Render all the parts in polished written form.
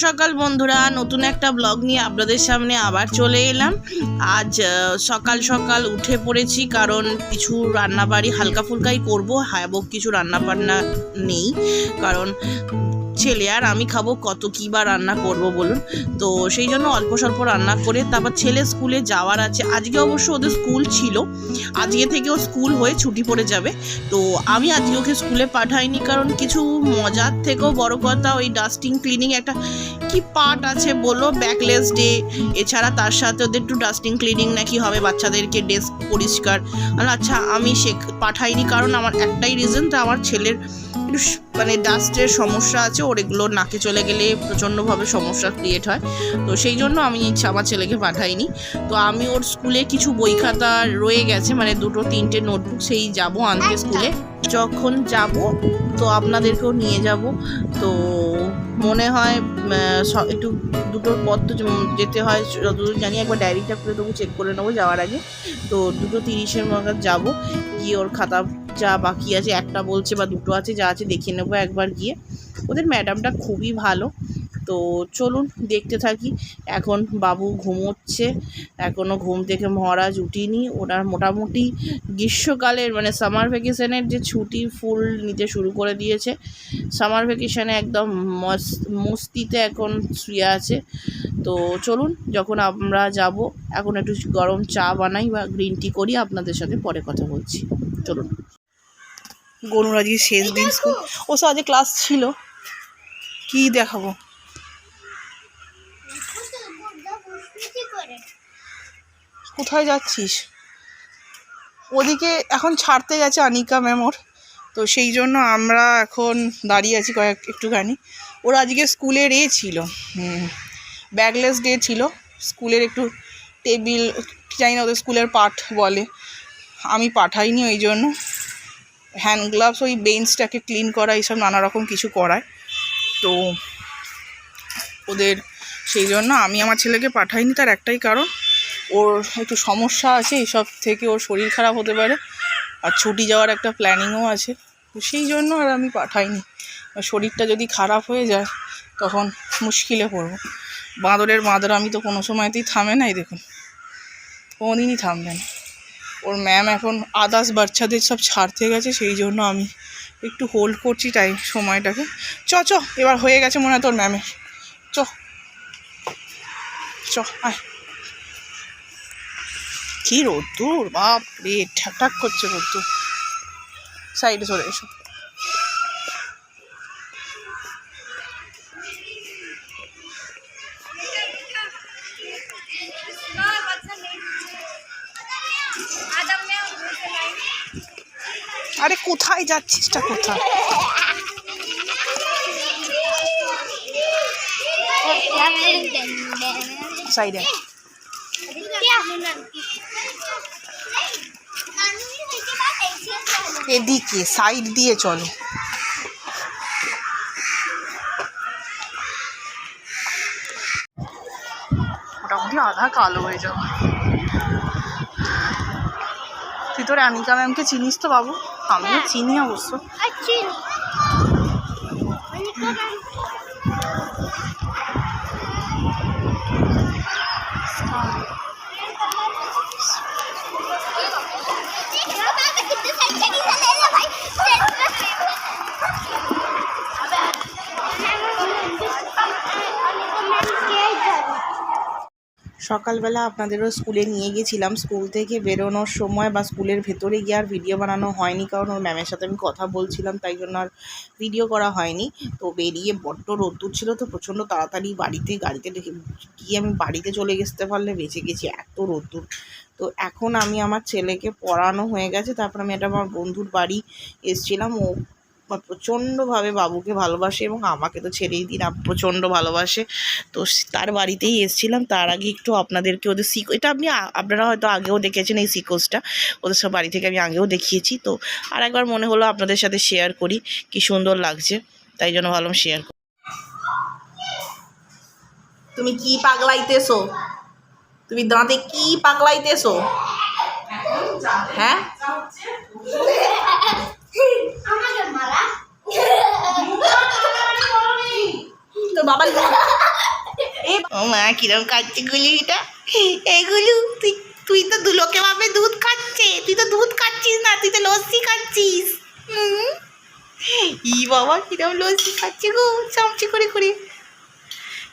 সকাল বন্ধুরা, নতুন একটা ব্লগ নিয়ে আপনাদের সামনে আবার চলে এলাম। আজ সকাল সকাল উঠে পড়েছি, কারণ কিছু রান্নাবাড়ি হালকা ফুলকাই করবো। কিছু রান্না বান্না নেই, কারণ ছেলে আর আমি খাবো, কত কী বা রান্না করবো বলুন। তো সেই জন্য অল্প স্বল্প রান্না করে তারপর ছেলে স্কুলে যাওয়ার আছে। আজকে অবশ্য ওদের স্কুল ছিল, আজকে থেকেও স্কুল হয়ে ছুটি পড়ে যাবে। তো আমি আজকে ওকে স্কুলে পাঠাইনি, কারণ কিছু মজার থেকেও বড় কথা ওই ডাস্টিং ক্লিনিং একটা কি পার্ট আছে বলো, ব্যাকলেস ডে, এছাড়া তার সাথে ওদের একটু ডাস্টিং ক্লিনিং নাকি হবে, বাচ্চাদেরকে ডেস্ক পরিষ্কার। আচ্ছা, আমি পাঠাইনি কারণ আমার একটাই রিজন, তা আমার ছেলের একটু মানে ডাস্টের সমস্যা আছে, ওর এগুলো নাকে চলে গেলে প্রচণ্ডভাবে সমস্যা ক্রিয়েট হয়। তো সেই জন্য আমি আমার ছেলেকে পাঠাইনি। তো আমি ওর স্কুলে কিছু বই খাতা রয়ে গেছে, মানে 2-3টে নোটবুক, সেই যাব আনতে স্কুলে। যখন যাব তো আপনাদেরকেও নিয়ে যাব। তো মনে হয় একটু দুটোর পর তো যেতে হয়, যতদূর জানি। একবার ডায়েরিটা করে তবু চেক করে নেবো যাওয়ার আগে। তো 2:30-এর মধ্যে যাবো, গিয়ে ওর খাতা যা বাকি আছে, একটা বলছে বা দুটো আছে, যা আছে দেখিয়ে নেবো একবার গিয়ে। ওদের ম্যাডামটা খুবই ভালো। তো চলুন দেখতে থাকি। এখন বাবু ঘুমোচ্ছে, এখনও ঘুম থেকে মহারাজ উঠিনি। ওনার মোটামুটি গ্রীষ্মকালের মানে সামার ভ্যাকেশনের যে ছুটি ফুল নিতে শুরু করে দিয়েছে। সামার ভ্যাকেশনে একদম মস্তিতে এখন শুয়ে আছে। তো চলুন, যখন আমরা যাব এখন একটু গরম চা বানাই বা গ্রিন টি করি, আপনাদের সাথে পরে কথা বলছি। চলুন। গরুর আজকে শেষ দিন স্কুল, ও সব আজকে ক্লাস ছিল। কি দেখাবো? কোথায় যাচ্ছিস? ওদিকে এখন ছাড়তে গেছে আনিকা ম্যাম ওর, তো সেই জন্য আমরা এখন দাঁড়িয়ে আছি একটুখানি। ওরা আজকে স্কুলের ছিল ব্যাগলেস ডে ছিল, স্কুলের একটু টেবিল জানি না ওদের স্কুলের পাঠ বলে, আমি পাঠাইনি ওই জন্য। হ্যান্ড গ্লাভস, ওই বেঞ্চটাকে ক্লিন করা, এইসব নানা রকম কিছু করায়। তো ওদের সেই জন্য আমি আমার ছেলেকে পাঠাইনি। তার একটাই কারণ, ওর একটু সমস্যা আছে, এইসব থেকে ওর শরীর খারাপ হতে পারে, আর ছুটি যাওয়ার একটা প্ল্যানিংও আছে। তো সেই জন্য আর আমি পাঠাইনি। শরীরটা যদি খারাপ হয়ে যায় তখন মুশকিলে পড়বো। বাঁদরের আমি তো কোনো সময়তেই থামে নাই, দেখুন কোনোদিনই থামবে না। ওর ম্যাম এখন আদার্স বাচ্চাদের সব ছাড়তে গেছে, সেই জন্য আমি একটু হোল্ড করছি সময়টাকে। চ এবার হয়ে গেছে মনে হয় তোর ম্যামের। চ আয়। কি রোদ্দুর, বাপ রে, ঠাক করছে রোদ্দুর। সাইডে চলে এসো। আরে কোথায় যাচ্ছিসটা, কোথায়? সাইডে এদিকে সাইড দিয়ে চলো। মোটামুটি আধা কালো হয়ে যাবে। তুই তোর আনিকা ম্যামকে চিনিস তো বাবু? আমিও চিনি অবশ্য। সকালবেলা আপনাদেরও স্কুলে নিয়ে গেছিলাম। স্কুল থেকে বেরোনোর সময় বা স্কুলের ভেতরে গিয়ে আর ভিডিও বানানো হয়নি, কারণ ওর ম্যামের সাথে আমি কথা বলছিলাম, তাই জন্য আর ভিডিও করা হয়নি। তো বেরিয়ে বড্ড রোদ্দুর ছিল, তো প্রচণ্ড তাড়াতাড়ি গাড়িতে গিয়ে আমি বাড়িতে চলে আসতে পারলে বেঁচে গেছি, এত রোদ্দুর। তো এখন আমি আমার ছেলেকে পড়ানো হয়ে গেছে, তারপর আমি আমার বন্ধুর বাড়ি এসেছিলাম। ও প্রচণ্ডভাবে বাবুকে ভালোবাসে এবং আমাকে তো ছেড়েই দিন, প্রচণ্ড ভালোবাসে। তো তার বাড়িতেই এসেছিলাম। তার আগে একটু আপনাদেরকে ওদের এটা আপনারা হয়তো আগেও দেখেছেন, এই সিকোসটা ওদের সব বাড়ি থেকে আমি আগেও দেখিয়েছি। তো আর একবার মনে হলো আপনাদের সাথে শেয়ার করি, কি সুন্দর লাগছে, তাই জন্য ভাবলাম শেয়ার করি। তুমি কি পাগলাইতেছো? তুমি দাঁতে কি পাগলাইতেছো? হ্যাঁ, তো বাবা কিরম খাচ্ছে গুলুটা? এই গুলু, তুই তুই তো দুলোকে ভাবে দুধ খাচ্ছে, তুই তো দুধ খাচ্ছিস না, তুই তো লস্যি খাচ্ছিস। ই বাবা, কিরম লস্যি খাচ্ছে গো, চামচে করে করে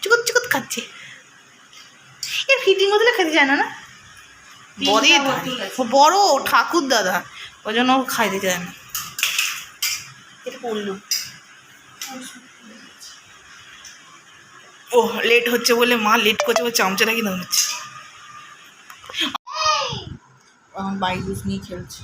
চুকুত চুকুত খাচ্ছে। এর ফিটিং বদলে খেতে যায় না, না বড় ঠাকুর দাদা, ওই জন্য খাইতে যায় না। এটা পড়লো, ও লেট হচ্ছে বলে, মা লেট করছে বলে চামচাটা কিনে হচ্ছে। এখন বাইজুস নিয়ে খেলছে,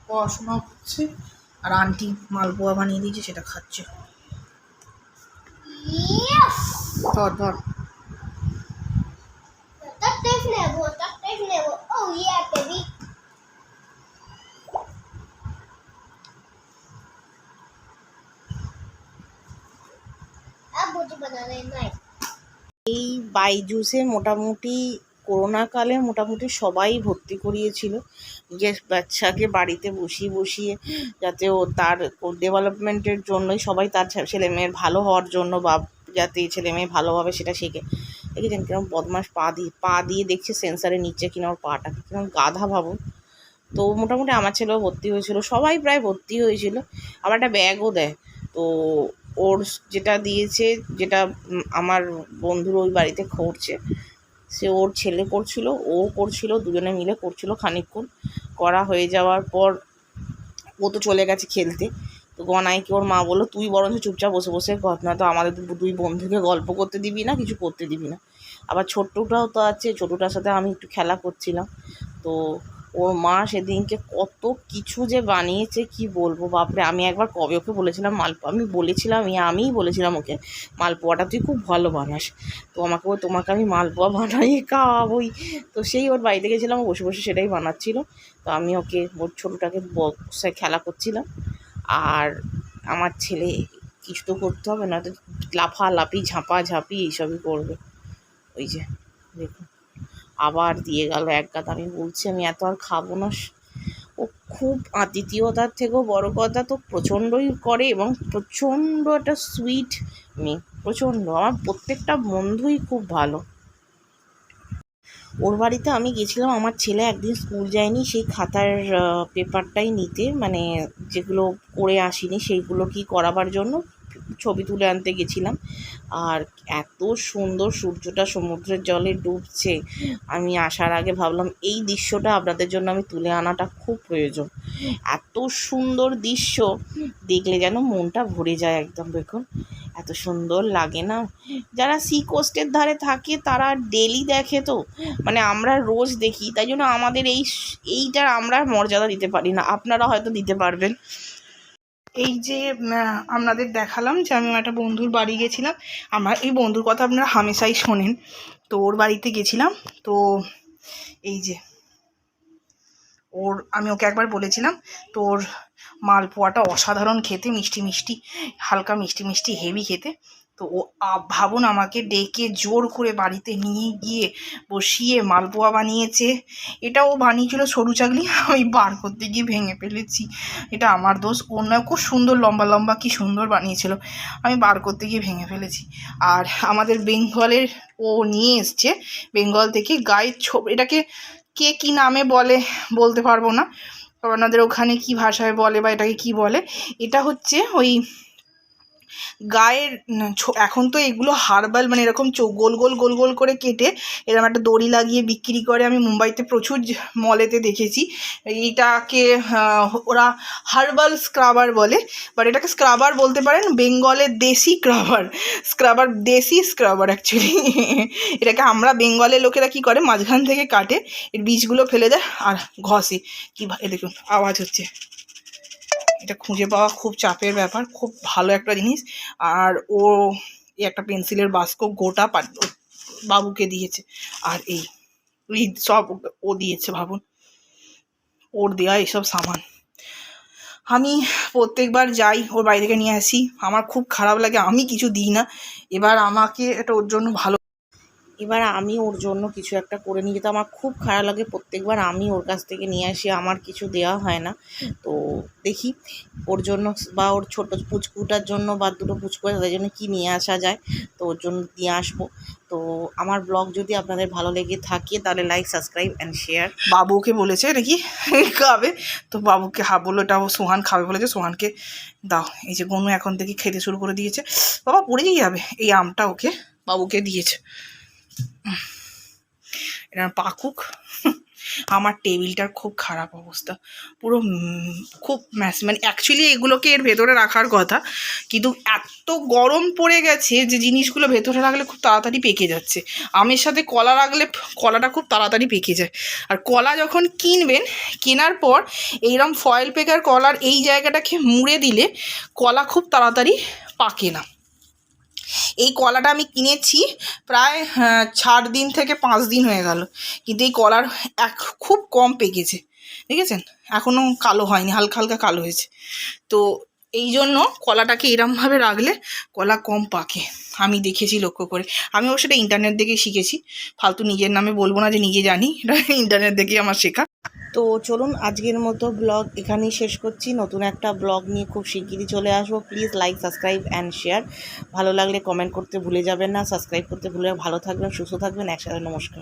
পড়াশোনা করছে, আর আন্টি মালপোয়া বানিয়ে দিয়েছে সেটা খাচ্ছে। ধর ধর, এই বাইজুসে মোটামুটি করোনাকালে মোটামুটি সবাই ভর্তি করিয়েছিল, যে বাচ্চাকে বাড়িতে বসিয়ে বসিয়ে যাতে ও তার ডেভেলপমেন্টের জন্যই সবাই তার ছেলে মেয়ের ভালো হওয়ার জন্য, বা যাতে ছেলে মেয়ে ভালোভাবে সেটা শেখে। দেখেছেন কিরকম বদমাস পা দিয়ে দেখছে সেন্সারের নিচে কিনা ওর পাটা, কিরকম গাধা ভাবুন। তো মোটামুটি আমার ছেলেও ভর্তি হয়েছিল, সবাই প্রায় ভর্তি হয়েছিল, আবার একটা ব্যাগও দেয়। তো ওর যেটা দিয়েছে, যেটা আমার বন্ধুর ওই বাড়িতে করছে, সে ওর ছেলে করছিল, ও করছিল, দুজনে মিলে করছিল। খানিকক্ষণ করা হয়ে যাওয়ার পর ও তো চলে গেছে খেলতে। তো গনাইকে ওর মা বললো, তুই বরঞ্চ চুপচাপ বসে বসে ঘটনা, তো আমাদের দুই বন্ধুকে গল্প করতে দিবি না, কিছু করতে দিবি না। আবার ছোট্টটাও তো আছে, ছোটটার সাথে আমি একটু খেলা করছিলাম। তো ওর মা সেদিনকে কত কিছু যে বানিয়েছে কি বলবো, বাপরে। আমি একবার কবে ওকে বলেছিলাম মালপোয়া, আমিই বলেছিলাম ওকে, মালপোয়াটা তুই খুব ভালো বানাস, তো তোমাকে আমি মালপোয়া বানাই খাওয়াবই। তো সেই ওর বাড়িতে গেছিলাম, বসে বসে সেটাই বানাচ্ছিল। তো আমি ওকে, ওর ছোটোটাকে বক্সে খেলা করছিলাম, আর আমার ছেলে কিছু তো করতে হবে না, তো লাফালাফি ঝাঁপাঝাঁপি এইসবই করবে। ওই যে দেখুন, আবার দিয়ে গেল এক গাদা। আমি বলছি আমি এত আর খাবো না। ও খুব আতিথেয়তার থেকেও বড় কথা তো প্রচণ্ডই করে, এবং প্রচণ্ড একটা সুইট মেয়ে, প্রচণ্ড। আমার প্রত্যেকটা বন্ধুই খুব ভালো। ওর বাড়িতে আমি গেছিলাম, আমার ছেলে একদিন স্কুল যায়নি, সেই খাতার পেপারটাই নিতে, মানে যেগুলো করে আসিনি সেইগুলো কি করাবার জন্য ছবি তুলে আনতে গেছিলাম। আর এত সুন্দর সূর্যটা সমুদ্রের জলে ডুবছে, আমি আসার আগে ভাবলাম এই দৃশ্যটা আপনাদের জন্য আমি তুলে আনাটা খুব প্রয়োজন। এত সুন্দর দৃশ্য দেখলে যেন মনটা ভরে যায় একদম। দেখুন এত সুন্দর লাগে না? যারা সি কোস্টের ধারে থাকে তারা ডেলি দেখে, তো মানে আমরা রোজ দেখি, তাই জন্য আমাদের এইটার আমরা মর্যাদা দিতে পারি না, আপনারা হয়তো দিতে পারবেন। এই যে আপনাদের দেখালাম যে আমি একটা বন্ধুর বাড়ি গেছিলাম, আমার এই বন্ধুর কথা আপনারা হামেশাই শোনেন। তো ওর বাড়িতে গেছিলাম, তো এই যে আমি ওকে একবার বলেছিলাম, তোর মালপোয়াটা অসাধারণ খেতে, মিষ্টি মিষ্টি, হালকা মিষ্টি মিষ্টি, হেভি খেতে। তো ও ভাবুন, আমাকে ডেকে জোর করে বাড়িতে নিয়ে গিয়ে বসিয়ে মালপোয়া বানিয়েছে। এটা ও বানিয়েছিল সরু চাকলি, আমি বার করতে গিয়ে ভেঙে ফেলেছি, এটা আমার দোষ। ওর নয়, খুব সুন্দর লম্বা লম্বা কি সুন্দর বানিয়েছিল, আমি বার করতে গিয়ে ভেঙে ফেলেছি। আর আমাদের বেঙ্গলের ও নিয়ে এসছে, বেঙ্গল থেকে গায়ের এটাকে কে কী নামে বলে বলতে পারবো না, আপনাদের ওখানে কি ভাষায় বলে বা এটাকে কি বলে। এটা হচ্ছে ওই গায়ের, এখন তো এগুলো হার্বাল, মানে এরকম গোল গোল গোল গোল করে কেটে এরকম একটা দড়ি লাগিয়ে বিক্রি করে, আমি মুম্বাইতে প্রচুর মলেতে দেখেছি। এইটাকে ওরা হার্বাল স্ক্রাবার বলে, বাট এটাকে স্ক্রাবার বলতে পারেন, বেঙ্গলের দেশি স্ক্রাবার দেশি স্ক্রাবার অ্যাকচুয়ালি। এটাকে আমরা বেঙ্গলের লোকেরা কি করে, মাঝখান থেকে কাটে, এর বীজগুলো ফেলে দেয় আর ঘষে। কি দেখুন আওয়াজ হচ্ছে, এটা খুঁজে পাওয়া খুব চাপের ব্যাপার, খুব ভালো একটা জিনিস। আর ও একটা পেন্সিলের বাস্ক গোটা বাবুকে দিয়েছে, আর এই সব ও দিয়েছে। ভাবুন, ওর দেওয়া এইসব সামান আমি প্রত্যেকবার যাই ওর বাড়ি থেকে নিয়ে আসি, আমার খুব খারাপ লাগে আমি কিছু দিই না। এবার আমাকে এটা ওর জন্য ভালো, এবার আমি ওর জন্য কিছু একটা করে নিয়ে যেতে আমার খুব খারাপ লাগে, প্রত্যেকবার আমি ওর কাছ থেকে নিয়ে আসি, আমার কিছু দেওয়া হয় না। তো দেখি ওর জন্য বা ওর ছোটো পুচকুটার জন্য বা দুটো পুচকু তাদের জন্য কী নিয়ে আসা যায়, তো ওর জন্য নিয়ে আসবো। তো আমার ব্লগ যদি আপনাদের ভালো লেগে থাকে তাহলে লাইক, সাবস্ক্রাইব অ্যান্ড শেয়ার। বাবুকে বলেছে নাকি খাবে, তো বাবুকে বললো এটা সোহান খাবে বলেছে, সোহানকে দাও। এই যে গনু এখন থেকে খেতে শুরু করে দিয়েছে, বাবা পড়েই যাবে। এই আমটা ওকে বাবুকে দিয়েছে, এটা পাকুক। আমার টেবিলটার খুব খারাপ অবস্থা, পুরো খুব মানে অ্যাকচুয়ালি এগুলোকে এর ভেতরে রাখার কথা, কিন্তু এত গরম পড়ে গেছে যে জিনিসগুলো ভেতরে রাখলে খুব তাড়াতাড়ি পেকে যাচ্ছে। আমের সাথে কলা রাখলে কলাটা খুব তাড়াতাড়ি পেকে যায়। আর কলা যখন কিনবেন, কেনার পর এইরকম ফয়েল পেকার কলার এই জায়গাটাকে মুড়ে দিলে কলা খুব তাড়াতাড়ি পাকে না। এই কলাটা আমি কিনেছি প্রায় 4 দিন থেকে 5 দিন হয়ে গেল, কিন্তু এই কলার খুব কম পেকেছে, দেখেছেন এখনও কালো হয়নি, হালকা হালকা কালো হয়েছে। তো এই জন্য কলাটাকে এরমভাবে রাখলে কলা কম পাকে, আমি দেখেছি লক্ষ্য করে। আমি অবশ্য সেটা ইন্টারনেট দেখেই শিখেছি, ফালতু নিজের নামে বলবো না যে নিজে জানি, এটা ইন্টারনেট দেখেই আমার শেখা। তো চলুন আজকের মতো ব্লগ এখানেই শেষ করছি, নতুন একটা ব্লগ নিয়ে খুব শিগগিরই চলে আসবো। Please like, subscribe and share. ভালো লাগলে কমেন্ট করতে ভুলে যাবেন না, সাবস্ক্রাইব করতে ভুলে। ভালো থাকবেন, সুস্থ থাকবেন, একসাথে নমস্কার।